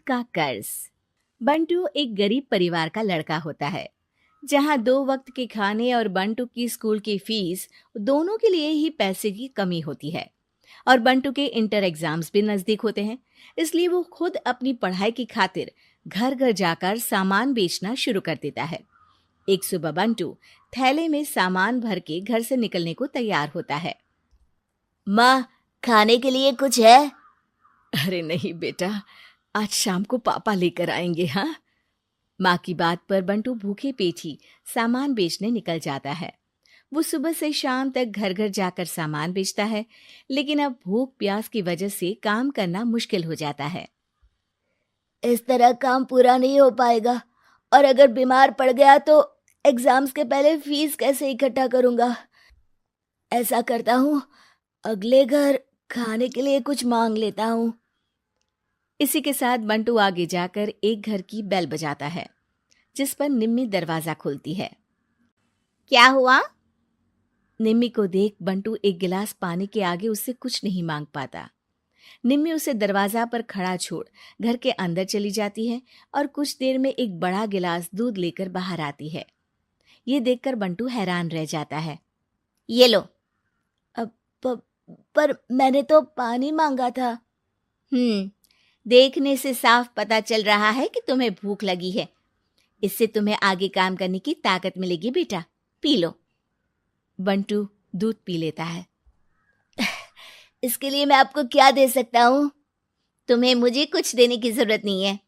का कर्ज। बंटू एक गरीब परिवार का लड़का होता है, जहां 2 वक्त के खाने और बंटू की स्कूल की फीस दोनों के लिए ही पैसे की कमी होती है। और बंटू के इंटर एग्जाम्स भी नजदीक होते हैं, इसलिए वो खुद अपनी पढ़ाई की खातिर घर घर जाकर सामान बेचना शुरू कर देता है। एक सुबह बंटू थैले में सामान भर के घर से निकलने को तैयार होता है। माँ, खाने के लिए कुछ है? अरे नहीं बेटा, आज शाम को पापा लेकर आएंगे। हाँ, माँ की बात पर बंटू भूखे पेट ही सामान बेचने निकल जाता है। वो सुबह से शाम तक घर घर जाकर सामान बेचता है, लेकिन अब भूख प्यास की वजह से काम करना मुश्किल हो जाता है। इस तरह काम पूरा नहीं हो पाएगा, और अगर बीमार पड़ गया तो एग्जाम्स के पहले फीस कैसे इकट्ठा करूंगा? ऐसा करता हूँ, अगले घर खाने के लिए कुछ मांग लेता हूँ। इसी के साथ बंटू आगे जाकर एक घर की बेल बजाता है, जिस पर निम्मी दरवाजा खोलती है। क्या हुआ? निम्मी को देख बंटू एक गिलास पानी के आगे उससे कुछ नहीं मांग पाता। निम्मी उसे दरवाजा पर खड़ा छोड़ घर के अंदर चली जाती है और कुछ देर में एक बड़ा गिलास दूध लेकर बाहर आती है। ये देखकर बंटू हैरान रह जाता है। ये लो। पर मैंने तो पानी मांगा था। देखने से साफ पता चल रहा है कि तुम्हें भूख लगी है। इससे तुम्हें आगे काम करने की ताकत मिलेगी बेटा, पी लो। बंटू दूध पी लेता है। इसके लिए मैं आपको क्या दे सकता हूँ? तुम्हें मुझे कुछ देने की जरूरत नहीं है।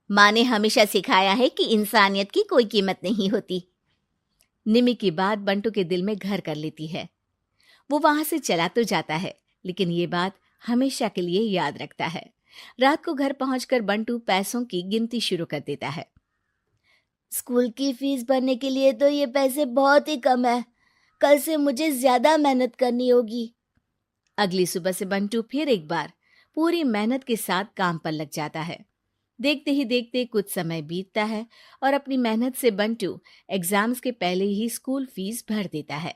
माँ ने हमेशा सिखाया है कि इंसानियत की कोई कीमत नहीं होती। निमी की बात बंटू के दिल में घर कर लेती है। वो वहां से चला तो जाता है, लेकिन ये बात हमेशा के लिए याद रखता है। रात को घर पहुंचकर बंटू पैसों की गिनती शुरू कर देता है। स्कूल की फीस भरने के लिए तो ये पैसे बहुत ही कम है। कल से मुझे ज्यादा मेहनत करनी होगी। अगली सुबह से बंटू फिर एक बार पूरी मेहनत के साथ काम पर लग जाता है। देखते ही देखते कुछ समय बीतता है और अपनी मेहनत से बंटू एग्जाम्स के पहले ही स्कूल फीस भर देता है।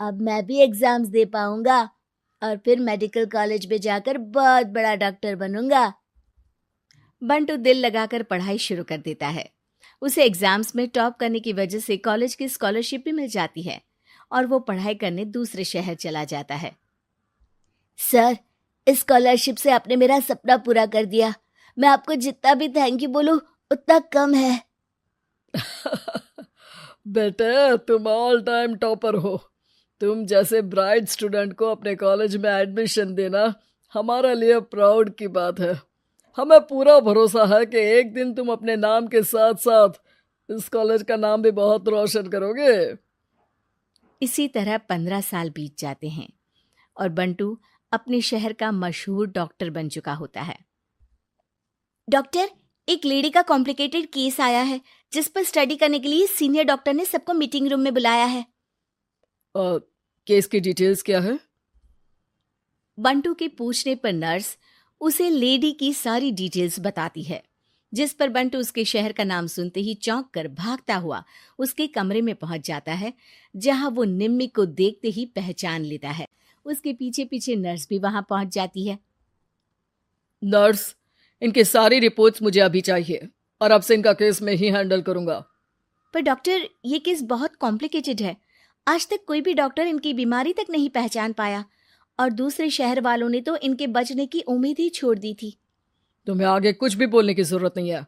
अब मैं भी एग्जाम्स दे पाऊंगा और फिर मेडिकल कॉलेज में जाकर बहुत बड़ा डॉक्टर बनूंगा। बंटू दिल लगाकर पढ़ाई शुरू कर देता है। उसे एग्जाम्स में टॉप करने की वजह से कॉलेज की स्कॉलरशिप भी मिल जाती है और वो पढ़ाई करने दूसरे शहर चला जाता है। सर, इस स्कॉलरशिप से आपने मेरा सपना पूरा कर दिया। मैं आपको जितना भी थैंक यू बोलूं उतना कम है। बेटे, तुम ऑल टाइम टॉपर हो। तुम जैसे ब्राइट स्टूडेंट को अपने कॉलेज में एडमिशन देना हमारे लिए प्राउड की बात है। हमें पूरा भरोसा है कि एक दिन तुम अपने नाम के साथ साथ इस कॉलेज का नाम भी बहुत रोशन करोगे। इसी तरह 15 साल बीत जाते हैं और बंटू अपने शहर का मशहूर डॉक्टर बन चुका होता है। डॉक्टर, एक लेडी का कॉम्प्लिकेटेड केस आया है, जिस पर स्टडी करने के लिए सीनियर डॉक्टर ने सबको मीटिंग रूम में बुलाया है। केस की डिटेल्स क्या है? बंटू के पूछने पर नर्स उसे लेडी की सारी डिटेल्स बताती है, जिस पर बंटू उसके शहर का नाम सुनते ही चौंक कर भागता हुआ उसके कमरे में पहुंच जाता है, जहां वो निम्मी को देखते ही पहचान लेता है। उसके पीछे पीछे नर्स भी वहां पहुंच जाती है। नर्स, इनकी सारी रिपोर्ट्स मुझे अभी चाहिए और अब से इनका केस मैं ही हैंडल करूंगा। पर डॉक्टर, ये केस बहुत कॉम्प्लिकेटेड है। आज तक कोई भी डॉक्टर इनकी बीमारी तक नहीं पहचान पाया और दूसरे शहर वालों ने तो इनके बचने की उम्मीद ही छोड़ दी थी। तुम्हें आगे कुछ भी बोलने की जरूरत नहीं है।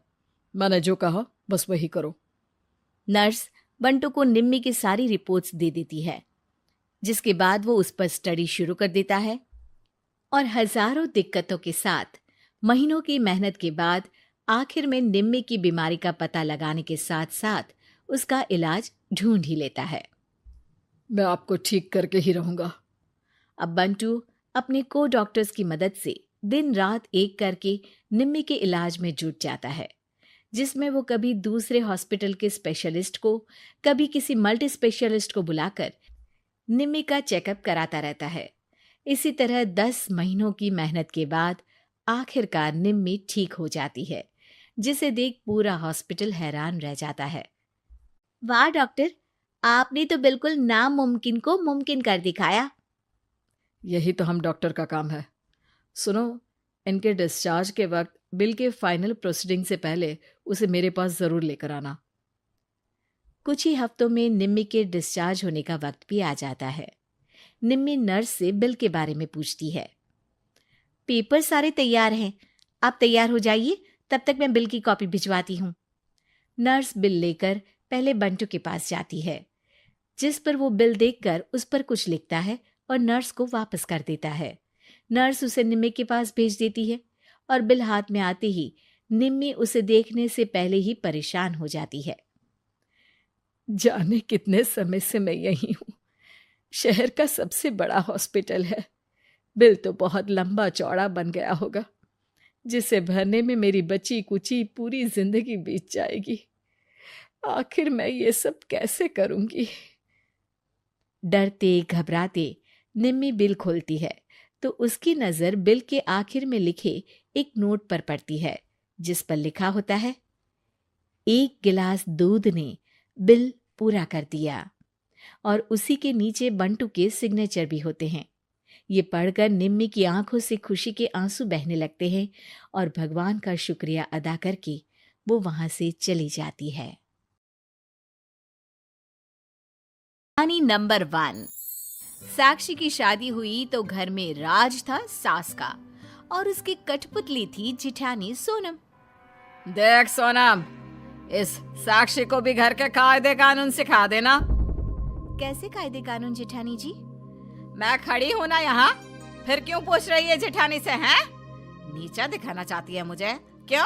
मैंने जो कहा बस वही करो। नर्स बंटू को निम्मी की सारी रिपोर्ट्स दे देती है, जिसके बाद वो उस पर स्टडी शुरू कर देता है और हजारों दिक्कतों के साथ महीनों की मेहनत के बाद आखिर में निम्मी की बीमारी का पता लगाने के साथ साथ उसका इलाज ढूंढ ही लेता है। मैं आपको ठीक करके ही रहूंगा। अब बंटू अपने को डॉक्टर्स की मदद से दिन रात एक करके निम्मी के इलाज में जुट जाता है, जिसमें वो कभी दूसरे हॉस्पिटल के स्पेशलिस्ट को, कभी किसी मल्टी स्पेशलिस्ट को बुलाकर निम्मी का चेकअप कराता रहता है। इसी तरह 10 महीनों की मेहनत के बाद आखिरकार निम्मी ठीक हो जाती है, जिसे देख पूरा हॉस्पिटल हैरान रह जाता है। वाह डॉक्टर, आपने तो बिल्कुल नामुमकिन को मुमकिन कर दिखाया। यही तो हम डॉक्टर का काम है। सुनो, इनके डिस्चार्ज के वक्त बिल के फाइनल प्रोसीडिंग से पहले उसे मेरे पास ज़रूर लेकर आना। कुछ ही हफ्तों में निम्मी के डिस्चार्ज होने का वक्त भी आ जाता है। निम्मी नर्स से बिल के बारे में पूछती है। पेपर सारे तैयार हैं, आप तैयार हो जाइए, तब तक मैं बिल की कॉपी भिजवाती हूँ। नर्स बिल लेकर पहले बंटू के पास जाती है, जिस पर वो बिल देखकर उस पर कुछ लिखता है और नर्स को वापस कर देता है। नर्स उसे निम्मी के पास भेज देती है और बिल हाथ में आते ही निम्मी उसे देखने से पहले ही परेशान हो जाती है। जाने कितने समय से मैं यही हूँ। शहर का सबसे बड़ा हॉस्पिटल है। बिल तो बहुत लंबा चौड़ा बन गया होगा, जिसे भरने में मेरी बची कुची पूरी जिंदगी बीत जाएगी। आखिर मैं ये सब कैसे करूंगी? डरते घबराते निम्मी बिल खोलती है तो उसकी नज़र बिल के आखिर में लिखे एक नोट पर पड़ती है, जिस पर लिखा होता है, 1 गिलास दूध ने बिल पूरा कर दिया। और उसी के नीचे बंटू के सिग्नेचर भी होते हैं। ये पढ़कर निम्मी की आंखों से खुशी के आंसू बहने लगते हैं और भगवान का शुक्रिया अदा करके वो वहां से चली जाती है। कहानी नंबर 1। साक्षी की शादी हुई तो घर में राज था सास का और उसकी कठपुतली थी जिठानी सोनम। देख सोनम, इस साक्षी को भी घर के कायदे कानून सिखा देना। कैसे कायदे कानून जेठानी जी? मैं खड़ी हूँ ना यहाँ, फिर क्यों पूछ रही है जेठानी से? हैं? नीचा दिखाना चाहती है मुझे? क्यों?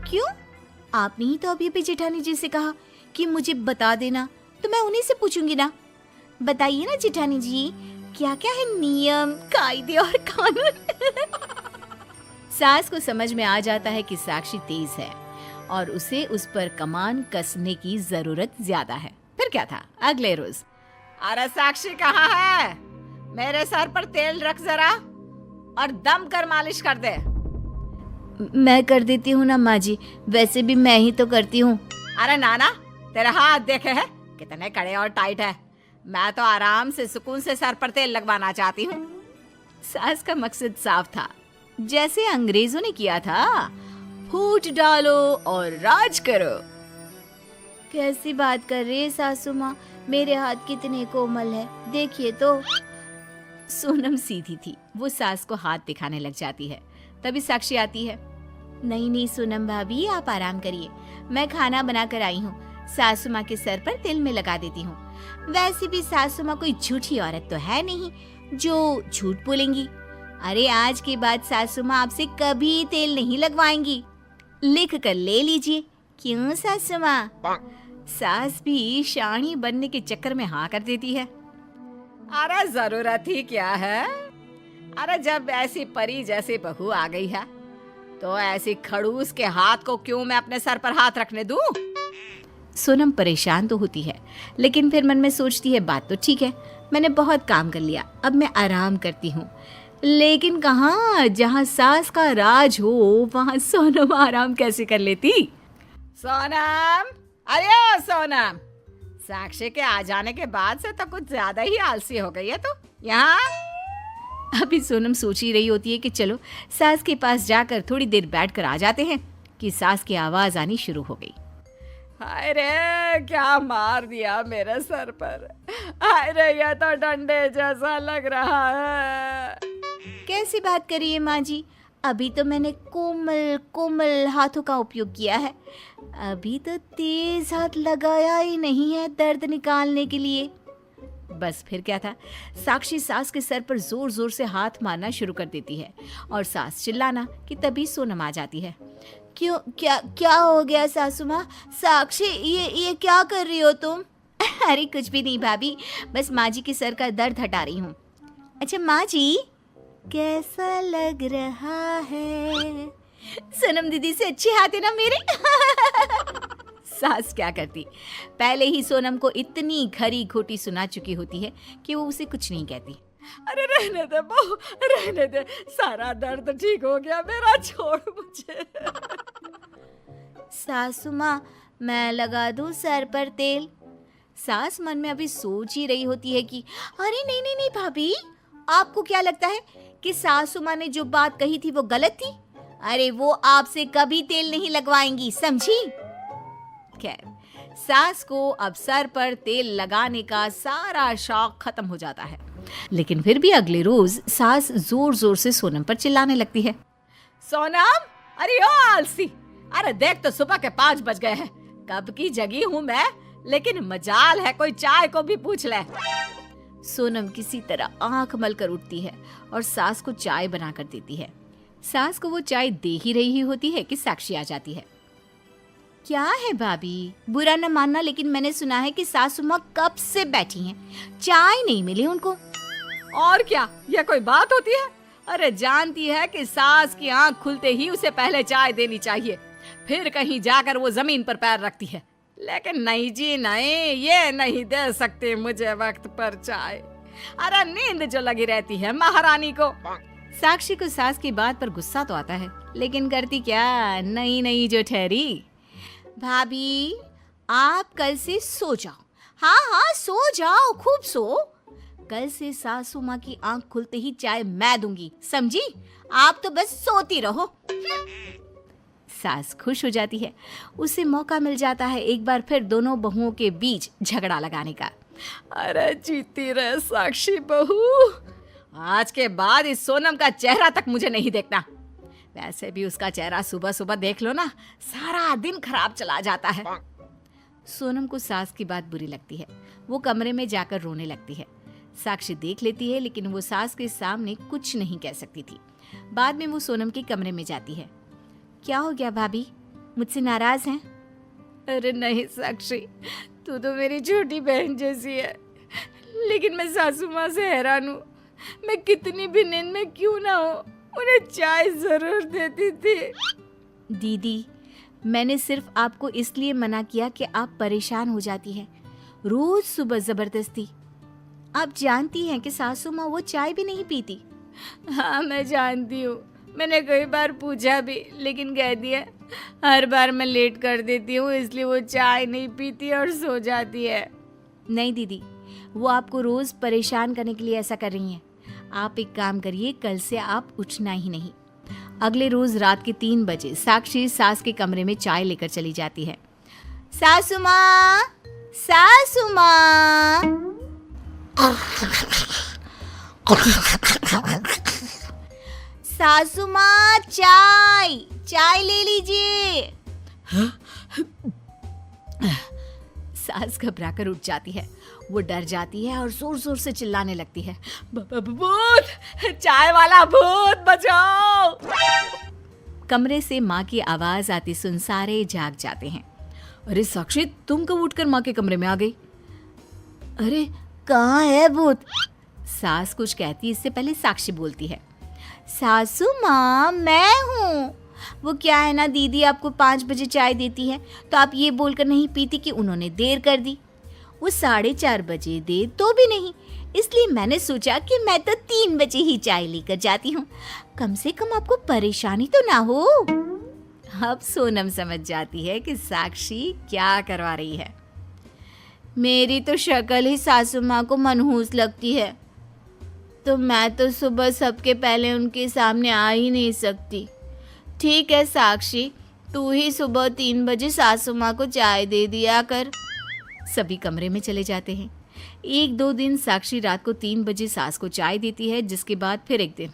क्यों? आपने ही तो अभी जेठानी जी से कहा कि मुझे बता देना, तो मैं उन्हीं से पूछूंगी ना। बताइए ना जेठानी जी, क्या क्या है नियम, कायदे और कानून? सास को समझ में आ जाता है कि साक्षी तेज है और उसे उस पर कमान कसने की जरूरत ज्यादा है। फिर क्या था, अगले रोज, अरे साक्षी कहाँ है? मेरे सर पर तेल रख जरा और दम कर मालिश कर दे। मैं कर देती हूँ ना माँ जी, वैसे भी मैं ही तो करती हूँ। अरे नाना, तेरे हाथ देखे हैं कितने कड़े और टाइट है। मैं तो आराम से सुकून से सर पर तेल लगवाना चाहती हूँ। सास का मकसद साफ था, जैसे अंग्रेजों ने किया था, फूट डालो और राज करो। कैसी बात कर रही है सासू माँ, मेरे हाथ कितने कोमल है, देखिए तो। सोनम सीधी थी, वो सास को हाथ दिखाने लग जाती है। तभी साक्षी आती है। नहीं नहीं सोनम भाभी, आप आराम करिए, मैं खाना बना कर आई हूँ, सासू माँ के सर पर तिल में लगा देती हूँ। वैसे भी सासू माँ कोई झूठी औरत तो है नहीं जो झूठ बोलेंगी। अरे आज के बाद सासू माँ आपसे कभी तेल नहीं लगवाएंगी, लिख कर ले लीजिए। क्यों सासू माँ? सास भी शानी बनने के चक्कर में हाँ कर देती है। अरे जरूरत ही क्या है? अरे जब ऐसी परी जैसी बहू आ गई है तो ऐसी खड़ूस के हाथ को क्यों मैं अपने सर पर हाथ रखने दूं? सोनम परेशान तो होती है, लेकिन फिर मन में सोचती है बात तो ठीक है, मैंने बहुत काम कर लिया, अब मैं आराम करती हूँ। लेकिन कहाँ, जहाँ सास का राज हो वहाँ सोनम आराम कैसे कर लेती? सोनम, अरे सोनम, साक्षी के आ जाने के बाद से तो कुछ ज्यादा ही आलसी हो गई है तू। यहाँ अभी सोनम सोच ही रही होती है कि चलो सास के पास जाकर थोड़ी देर बैठकर आ जाते हैं कि सास की आवाज आनी शुरू हो गई। हाय रे, क्या मार दिया मेरे सर पर। हाय रे, यह तो डंडे जैसा लग रहा है। कैसी बात करिए माँ जी, अभी तो मैंने कोमल कोमल हाथों का उपयोग किया है, अभी तो तेज हाथ लगाया ही नहीं है दर्द निकालने के लिए। बस फिर क्या था, साक्षी सास के सर पर जोर जोर से हाथ मारना शुरू कर देती है और सास चिल्लाना कि तभी सोनम आ जाती है। क्यों, क्या क्या हो गया सासू माँ? साक्षी, ये क्या कर रही हो तुम? अरे कुछ भी नहीं भाभी, बस माँ जी के सर का दर्द हटा रही हूँ। अच्छा माँ जी, कैसा लग रहा है? सोनम दीदी से अच्छे हाथ है ना मेरे? सास क्या करती, पहले ही सोनम को इतनी खरी खोटी सुना चुकी होती है कि वो उसे कुछ नहीं कहती। अरे रहने दे बहू, रहने दे, सारा दर्द ठीक हो गया मेरा, छोड़ मुझे। सासू माँ, मैं लगा दूं सर पर तेल? सास मन में अभी सोच ही रही होती है कि अरे नहीं नहीं नहीं भाभी, आपको क्या लगता है कि सासू माँ ने जो बात कही थी वो गलत थी? अरे वो आपसे कभी तेल नहीं लगवाएंगी, समझी? खैर, सास को अब सर पर तेल लगाने का सारा शौक खत्म हो जाता है। लेकिन फिर भी अगले रोज सास जोर जोर से सोनम पर चिल्लाने लगती है। सोनम, अरे ओ आलसी, अरे देख तो सुबह के 5 बज गए हैं, कब की जगी हूँ मैं, लेकिन मजाल है कोई चाय को भी पूछ ले। सोनम किसी तरह आंख मलकर उठती है और सास को चाय बनाकर देती है। सास को वो चाय दे ही रही होती है कि साक्षी आ जाती है। क्या है भाभी, बुरा न मानना, लेकिन मैंने सुना है कि सासू माँ कब से बैठी हैं, चाय नहीं मिली उनको। और क्या, यह कोई बात होती है? अरे जानती है कि सास की आंख खुलते ही उसे पहले चाय देनी चाहिए, फिर कहीं जाकर वो जमीन पर पैर रखती है। लेकिन नहीं जी नहीं, ये नहीं दे सकते मुझे वक्त पर चाय। अरे नींद जो लगी रहती है महारानी को। साक्षी को सास की बात पर गुस्सा तो आता है, लेकिन करती क्या, नई नई जो ठहरी। भाभी आप कल से सो जाओ, हाँ हाँ सो जाओ, खूब सो। कल से सासू माँ की आंख खुलते ही चाय मैं दूंगी, समझी? आप तो बस सोती रहो। सास खुश हो जाती है, उसे मौका मिल जाता है एक बार फिर दोनों बहुओं के बीच झगड़ा लगाने का। अरे जीती रहे साक्षी बहू, आज के बाद इस सोनम का चेहरा तक मुझे नहीं देखना। वैसे भी उसका चेहरा सुबह सुबह देख लो ना, सारा दिन खराब चला जाता है। सोनम को सास की बात बुरी लगती है, वो कमरे में जाकर रोने लगती है। साक्षी देख लेती है, लेकिन वो सास के सामने कुछ नहीं कह सकती थी। बाद में वो सोनम के कमरे में जाती है। क्या हो गया भाभी, मुझसे नाराज हैं? अरे नहीं साक्षी, तू तो मेरी छोटी बहन जैसी है, लेकिन मैं सासू माँ से हैरान हूँ। मैं कितनी भी नींद में क्यों ना हो, उन्हें चाय जरूर देती थी। दीदी, मैंने सिर्फ आपको इसलिए मना किया कि आप परेशान हो जाती हैं, रोज सुबह जबरदस्ती। आप जानती हैं कि सासू माँ वो चाय भी नहीं पीती। हाँ मैं जानती हूँ, मैंने कई बार पूछा भी, लेकिन कह दिया हर बार मैं लेट कर देती हूँ, इसलिए वो चाय नहीं पीती और सो जाती है। नहीं दीदी, वो आपको रोज परेशान करने के लिए ऐसा कर रही हैं। आप एक काम करिए, कल से आप उठना ही नहीं। अगले रोज रात के 3 बजे साक्षी सास के कमरे में चाय लेकर चली जाती है। सासू माँ, सासू माँ। सासू माँ, चाय चाय ले लीजिए। सास घबराकर उठ जाती है, वो डर जाती है और जोर जोर से चिल्लाने लगती है, भूत, चाय वाला भूत, बचाओ। कमरे से माँ की आवाज आती सुन सारे जाग जाते हैं। अरे साक्षी, तुम कब उठकर माँ के कमरे में आ गई? अरे कहाँ है भूत? सास कुछ कहती, इससे पहले साक्षी बोलती है। सासू माँ, मैं हूँ। वो क्या है ना, दीदी आपको 5 बजे चाय देती है, तो आप ये बोलकर नहीं पीती कि उन्होंने देर कर दी। वो 4:30 बजे दे तो भी नहीं, इसलिए मैंने सोचा कि मैं तो 3 बजे ही चाय लेकर जाती हूँ, कम से कम आपको परेशानी तो ना हो। अब सोनम समझ जाती है कि साक्षी क्या करवा रही है। मेरी तो शक्ल ही सासू माँ को मनहूस लगती है, तो मैं तो सुबह सबके पहले उनके सामने आ ही नहीं सकती। ठीक है साक्षी, तू ही सुबह 3 बजे सासू माँ को चाय दे दिया कर। सभी कमरे में चले जाते हैं। 1-2 दिन साक्षी रात को 3 बजे सास को चाय देती है, जिसके बाद फिर एक दिन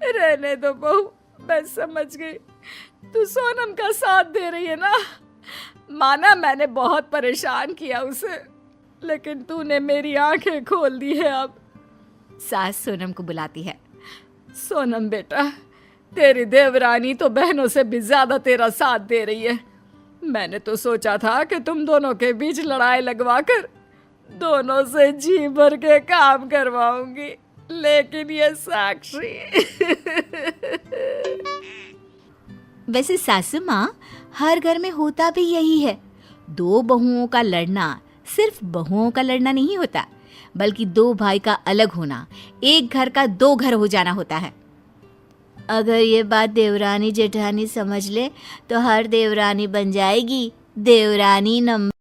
रहने दो बहू, मैं समझ गई, तू सोनम का साथ दे रही है ना। माना मैंने बहुत परेशान किया उसे, लेकिन तूने मेरी आंखें खोल दी है अब। सास सोनम को बुलाती है। सोनम बेटा, तेरी देवरानी तो बहनों से भी ज्यादा तेरा साथ दे रही है। मैंने तो सोचा था कि तुम दोनों के बीच लड़ाई लगवाकर दोनों से जी भर के काम करवाऊंगी, लेकिन ये साक्षी। वैसे सासू माँ, हर घर में होता भी यही है। 2 बहुओं का लड़ना सिर्फ बहुओं का लड़ना नहीं होता, बल्कि 2 भाई का अलग होना, एक घर का 2 घर हो जाना होता है। अगर ये बात देवरानी जेठानी समझ ले तो हर देवरानी बन जाएगी देवरानी नंबर